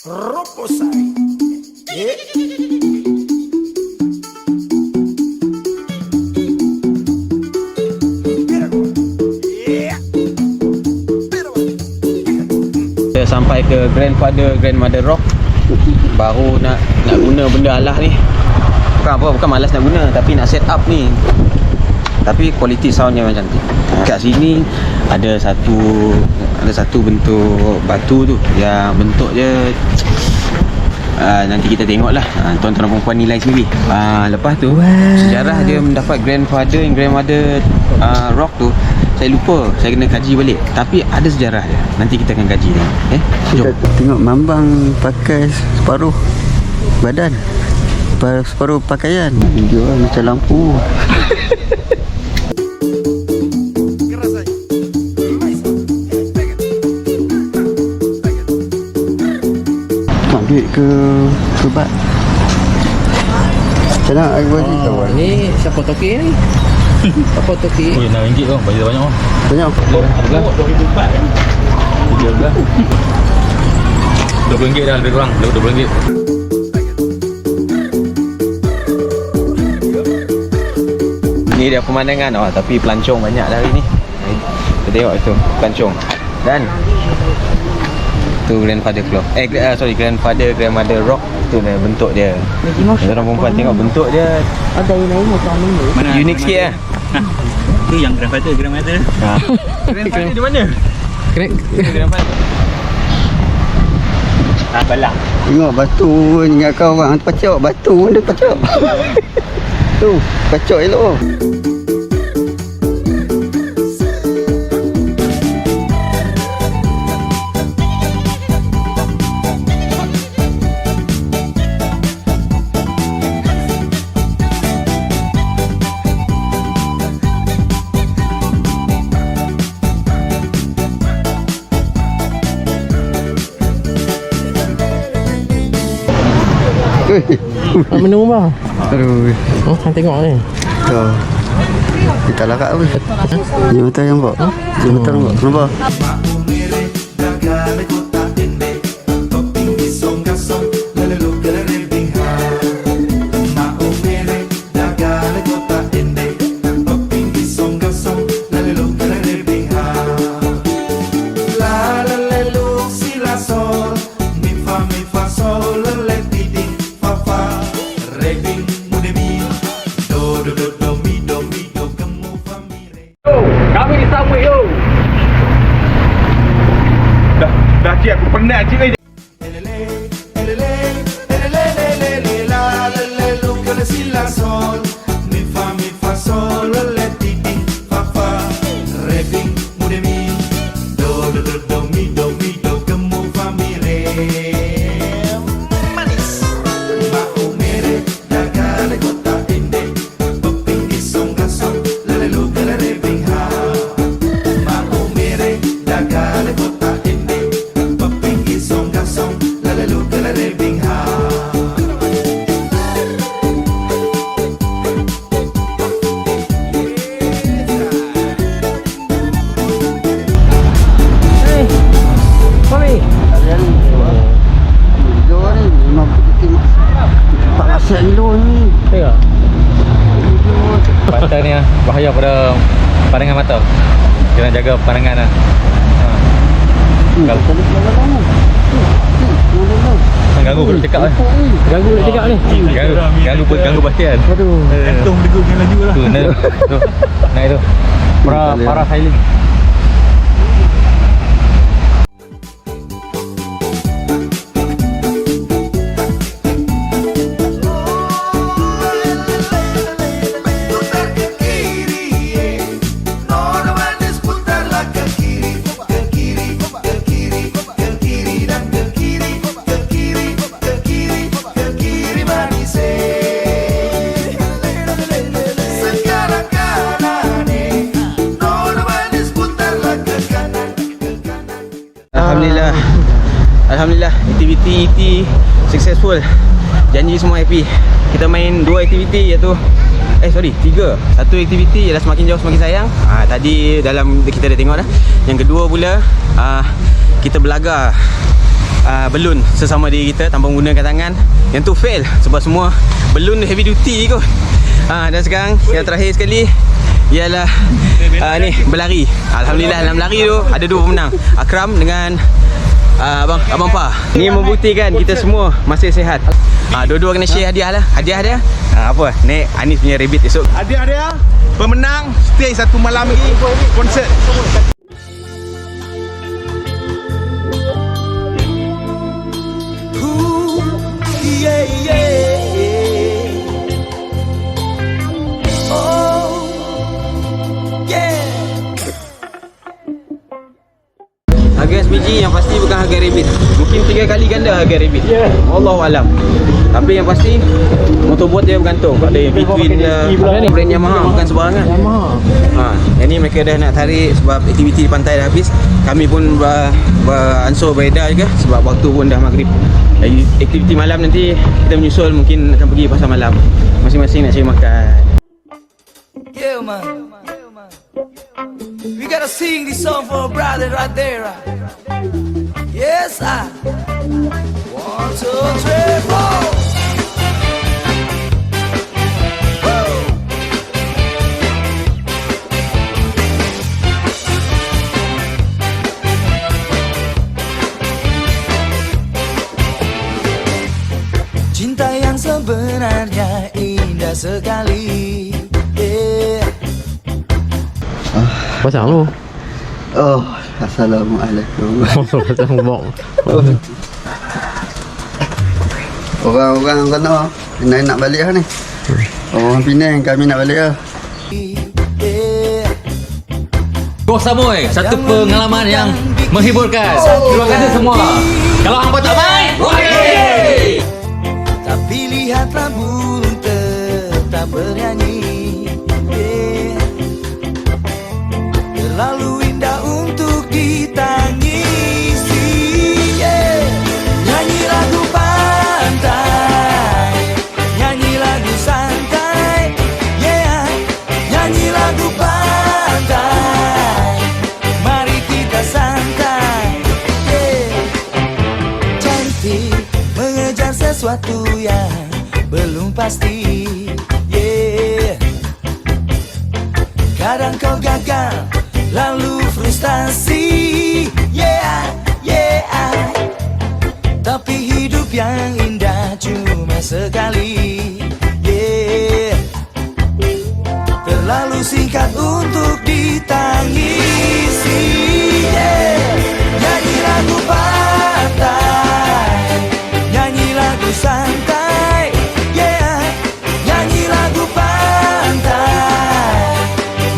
Roposai. Kita sampai ke grandmother rock. Baru nak guna benda alah ni. Bukan malas nak guna, tapi nak set up ni. Tapi quality soundnya memang cantik. Kat sini ada satu bentuk batu tu yang bentuk dia nanti kita tengok lah, tuan-tuan dan perempuan nilai sendiri. Lepas tu sejarah dia mendapat grandfather and grandmother rock tu saya lupa, saya kena kaji balik. Tapi ada sejarah dia, nanti kita akan kaji tengok. Jom tengok Mambang pakai separuh badan, separuh pakaian. Dia macam lampu. Duit ke bat. Macam mana aku bagi kawan? ni siapa toki ni? Siapa toki? Oh, RM6 tu, bayar banyak oh. Banyak. RM20 kan? RM20 dah lebih kurang, RM20. Ni dia pemandangan tapi pelancong banyak dah hari ni. Kita tengok itu pelancong. Dan tu grandfather clock. Grandmother rock tu dia bentuk dia. Orang perempuan tengok bentuk dia Ada yang lain macam mana? unik sikit lah. Tu yang grandmother. Grandmother di mana? Grandfather. Balang. Tengok batu ingat kau orang pacok batu pun dia pacok. Tu pacok elok. Menung bang. Aduh. Oh, kan tengok ni. Tuh. Kita lakat apa? Ni betul yang buat. Ni betul buat. Kenapa? Dah cik aku penat cik ni. Tengok. Pantai ni bahaya pada pandangan mata. Kena jaga pandangan lah. Kalau ganggu boleh cakap lah. Ganggu boleh cakap ni. Ganggu pastian. Aduh. Gantung degur dengan laju lah. Tu. Naik tu. Para sailing. Alhamdulillah aktiviti ET successful. Janji semua happy. Kita main 2 aktiviti iaitu 3. Satu aktiviti ialah semakin jauh semakin sayang. Tadi dalam kita dah tengok dah. Yang kedua pula kita belagar belun sesama diri kita tanpa menggunakan tangan. Yang tu fail sebab semua belun heavy duty kot. Dan sekarang yang terakhir sekali ialah ni berlari. Alhamdulillah dalam lari tu ada 2 pemenang, Akram dengan Abang Pa. Ni membuktikan kita semua masih sihat. Dua-dua kena share hadiah lah. Hadiah dia apa? Naik Anis punya rabbit esok. Hadiah dia pemenang stay 1 malam lagi konsert. Harga SPG yang pasti bukan harga rabbit. Mungkin 3 kali ganda harga rabbit. Wallahualam. Tapi yang pasti motorboat dia bergantung pada between brand Yamaha, bukan sebarangan. Yang ni mereka dah nak tarik sebab aktiviti di pantai dah habis. Kami pun beransur beredar juga sebab waktu pun dah maghrib. Jadi aktiviti malam nanti kita menyusul, mungkin akan pergi pasar malam. Masing-masing nak cari makan. Yeah, man. We gotta sing this song for a brother right there. Yes, I. 1, 2, 3, 4. Cinta yang sebenarnya indah sekali. Yeah. Pasang lu. Oh, Assalamualaikum. Pasang bok. Orang-orang sana nak balik lah ni. Orang Penang kami nak balik lah. Bos Samoy, satu pengalaman yang menghiburkan. Terima kasih semua. Kalau hangpa tak baik, okey. Tapi lihatlah burung tetap bernyanyi. Terlalu indah untuk ditangisi. Nyanyi lagu pantai, nyanyi lagu santai. Nyanyi lagu pantai, mari kita santai. Cantik mengejar sesuatu yang belum pasti. Kadang kau gagal, lalu frustasi. Tapi hidup yang indah cuma sekali. Terlalu singkat untuk ditangisi. Nyanyi lagu pantai, nyanyi lagu santai. Nyanyi lagu pantai,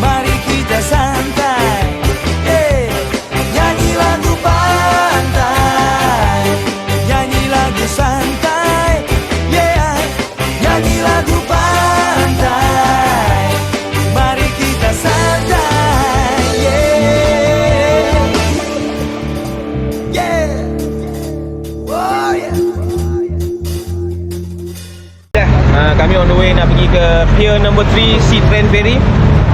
mari kita santai. Nyanyi lagu pantai, nyanyi lagu santai. Nyanyi lagu pantai, mari kita santai. Oh yeah. Kami on the way nak pergi ke Pier number 3 Sea Train Ferry.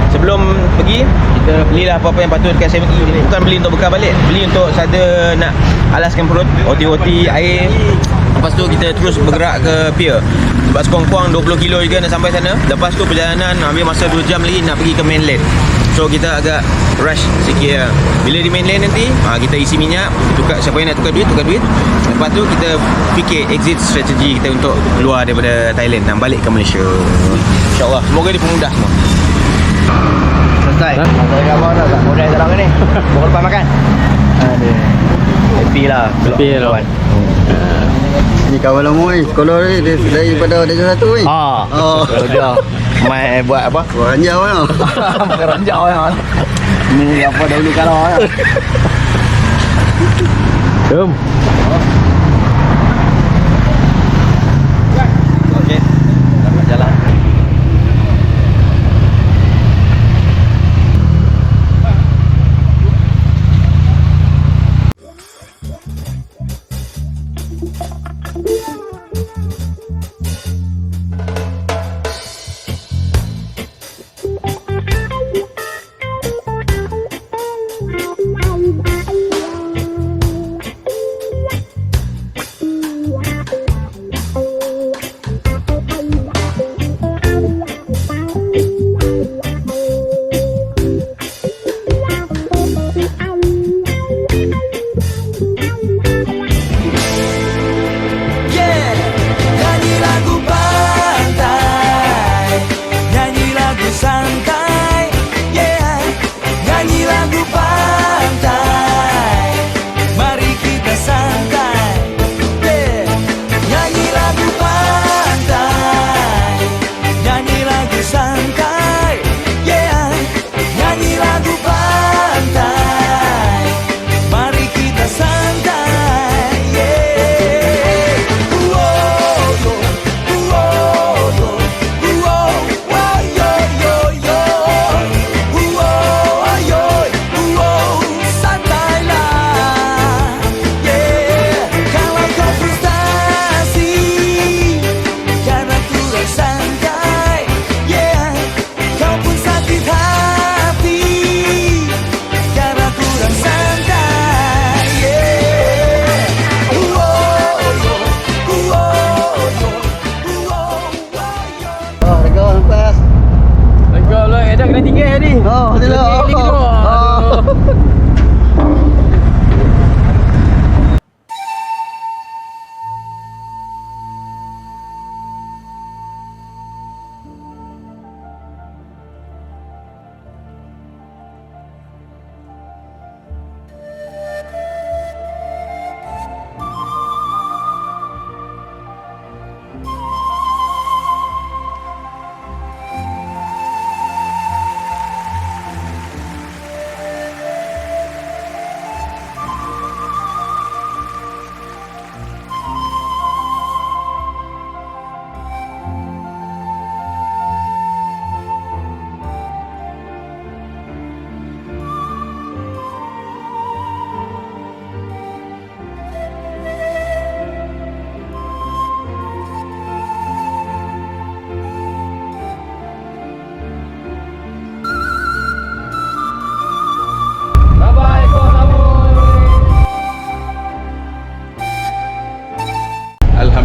Sebelum pergi, kita belilah apa-apa yang patut dekat 7E. Bukan beli untuk bekal balik, beli untuk sada nak alaskan perut, OT-OT, air. Lepas tu kita terus bergerak ke pier. Sebab sekurang-kurang 20 kilo juga nak sampai sana. Lepas tu perjalanan ambil masa 2 jam lagi nak pergi ke mainland. So kita agak rush sikit lah. Bila di mainland nanti kita isi minyak, tukar, siapa yang nak tukar duit. Lepas tu kita fikir exit strategi kita untuk keluar daripada Thailand dan balik ke Malaysia. InsyaAllah, semoga dipermudah semua. Selesai. Saya gambar dah tak modal dalam ni. Bawa lepas makan. Ada. Happy lah. Happy lah. Ni kawan lama ni. Sekolah ni daripada Darjah 1 ni. Oh. Dia mai buat apa? Buat ranjau lah. Bukan ranjau ya. Ni apa dahulu kalau lah. Jom. Okey. Selamat jalan.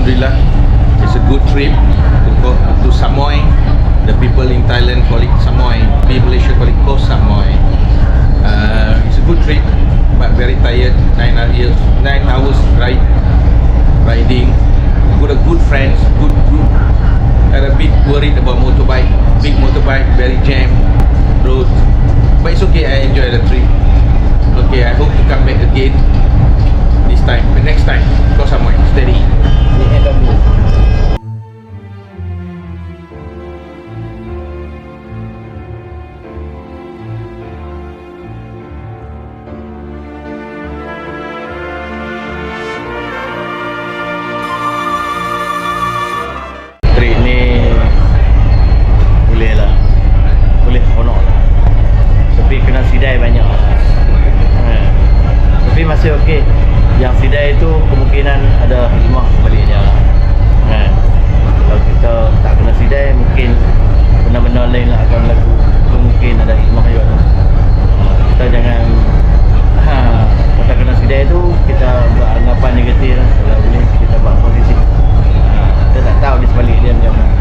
Alhamdulillah, it's a good trip to go to Samoy. The people in Thailand call it Samoy. We in Malaysia call it Koh Samoy. It's a good trip, but very tired. 9 hours riding. Good friends, good group. I'm a bit worried about motorbike. Big motorbike, very jam road. But it's okay. I enjoy the trip. Okay, I hope to come back again. This time, but next time, Koh Samoy, steady. Trip ni boleh lah, boleh honor lah. Tapi kena sidai banyak lah. Tapi masih okey. Yang sidai tu kemungkinan ada hikmah sebaliknya lah. Kalau kita tak kena sidai, mungkin benda-benda lain lah akan berlaku. So, mungkin ada hikmah juga tu. Kita jangan kita kena sidai tu kita beranggapan negatif lah. Kalau boleh kita buat positif. Kita tak tahu di sebalik dia macam mana.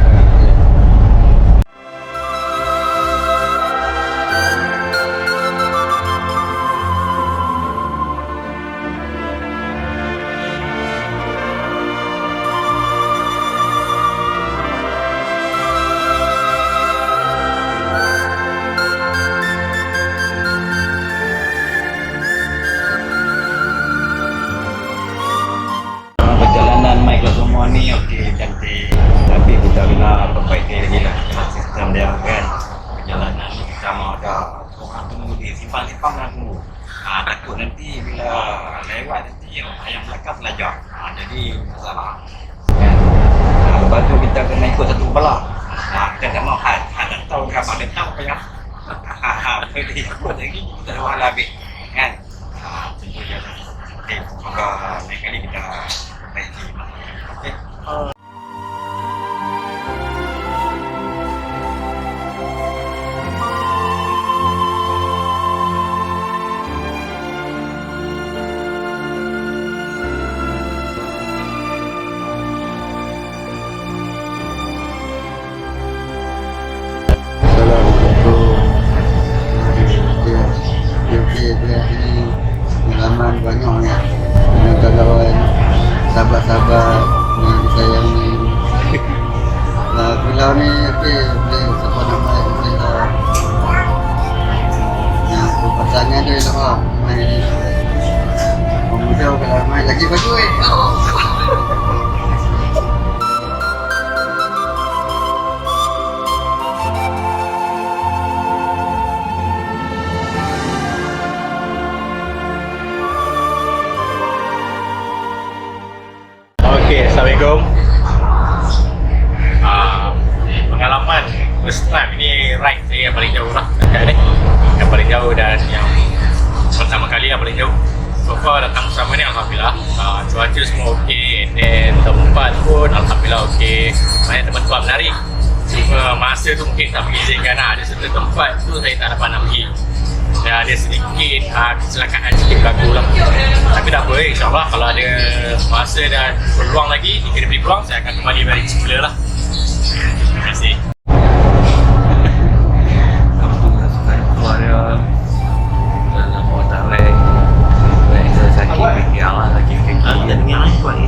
Perjalanan Mike semua ni okey, cantik. Tapi kita kena perbaiki lagi lah jalan sistem dia kan. Perjalanan ni kita mau ada orang tunggu di simpang-simpang nak tunggu. Takut nanti bila lewat nanti yang belakang belajar. Jadi masalah kan. Lepas tu kita kena ikut satu belah. Kita tak mau tak tahu kapal dia tahu apa ya. Jadi ikut lagi kita dah habis kan. Tunggu je lah. Okey, semoga lain kali kita perbaiki. Okey. Pengalaman banyaknya dengan kawan sahabat-sahabat yang disayangi. Pulau ni okey, boleh siapa nama boleh lah. Yang pasangan dia lah main pemuda kalau main lagi bagus. Okay, Assalamualaikum. Pengalaman first time ini ride saya yang paling jauh lah dekat ni. Yang paling jauh dan yang pertama kali yang paling jauh. So far datang bersama ni Alhamdulillah. Cuaca semua okey, and then tempat pun Alhamdulillah okey. Banyak tempat-tempat menarik. Cuma masa tu mungkin tak mengizinkan lah. Ada satu tempat tu saya tak dapat nak pergi. Dan ada sedikit kecelakaan sikit berlaku lah. Tapi tak apa, insyaAllah kalau ada masa dan peluang lagi, jika diberi peluang, saya akan kembali balik semula lah. Terima kasih. Alhamdulillah suka keluar dia dalam motor rek. Saya sakit fikir lah, sakit kaki. Dan yang lain kuat ni.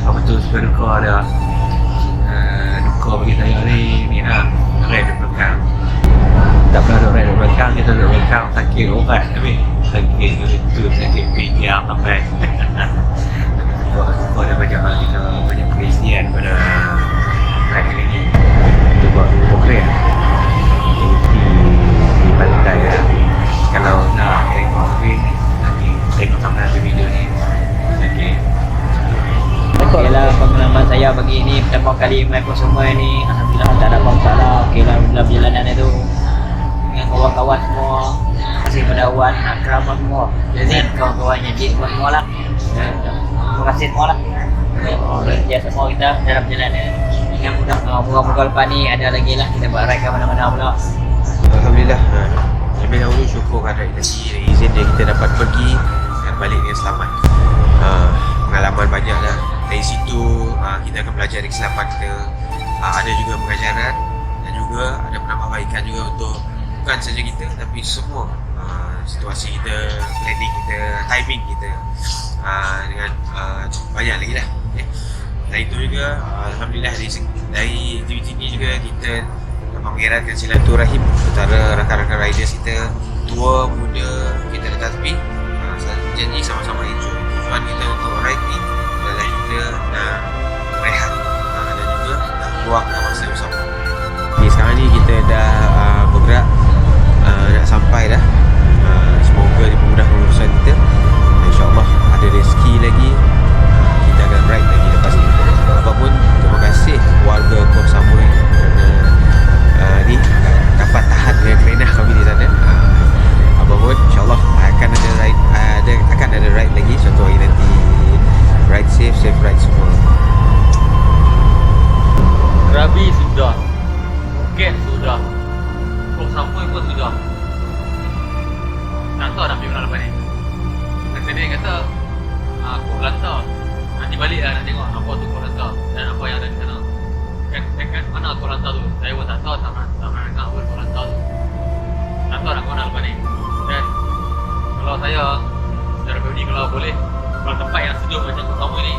Apa tu suka duka dia. Duka bagi saya ni lah. Rek di belakang. Tak pernah duduk rek di belakang, kita duduk belakang sakit orat tapi sakit itu sakit fikir sampai. Suka dia banyak lah, kita banyak perisian pada rek ini. Kita buat program di pantai lah. Kalau nak tengok screen nanti tengok sampai video ni. Okay. Okeylah, pengalaman saya bagi ini pertama kali main semua ni. Alhamdulillah tak ada masalah. Okeylah dalam perjalanan itu dengan kawan-kawan semua, masih berdawan, akrab semua. Jadi kawan-kawannya semua lah. Terima kasih semua lah. Ya semua kita dalam perjalanan dengan mudah. Moga-moga lepas ni ada lagi lah kita buat ride ke mana-mana pula. Alhamdulillah. Lebih dahulu syukur kerana rezeki dan izin dia kita dapat pergi dan balik dengan selamat. Pengalaman banyak lah. Dari situ kita akan belajar dari kesilapan kita. Ada juga pengajaran dan juga ada penambahbaikan juga untuk bukan saja kita tapi semua situasi kita, planning kita, timing kita dengan banyak lagi lah. Dan itu juga alhamdulillah dari aktiviti ini juga kita mengeratkan silaturahim antara rakan-rakan riders kita, tua, muda, kita tetapi janji sama-sama enjoy. Tujuan kita untuk ride ni adalah kita nak rehat dan juga nak luangkan masa bersama. Okay, sekarang ni kita dah bergerak nak sampai dah. Semoga dipermudahkan urusan kita. InsyaAllah ada rezeki lagi, kita akan ride lagi lepas ni. Apapun, terima kasih warga Koh Samui kerana ni dapat tahan dengan kerenah kami di sana. Apapun, insyaAllah akan ada ride lagi suatu hari nanti. Ride safe ride semua. Krabi sudah, Phuket sudah, Koh Samui pun sudah. Tak tahu nak pergi mana lepas ni. Kata dia kata Koh Lanta. Nanti balik lah nak tengok apa tu Koh Lanta dan apa yang ada di sana. Kan mana Koh Lanta tu? Saya pun tak tahu, tak pernah dengar pun Koh Lanta tu. Tak tahu nak ke mana lepas ni. Dan kalau saya secara pribadi kalau boleh, kalau tempat yang sejuk macam Koh Samui ni,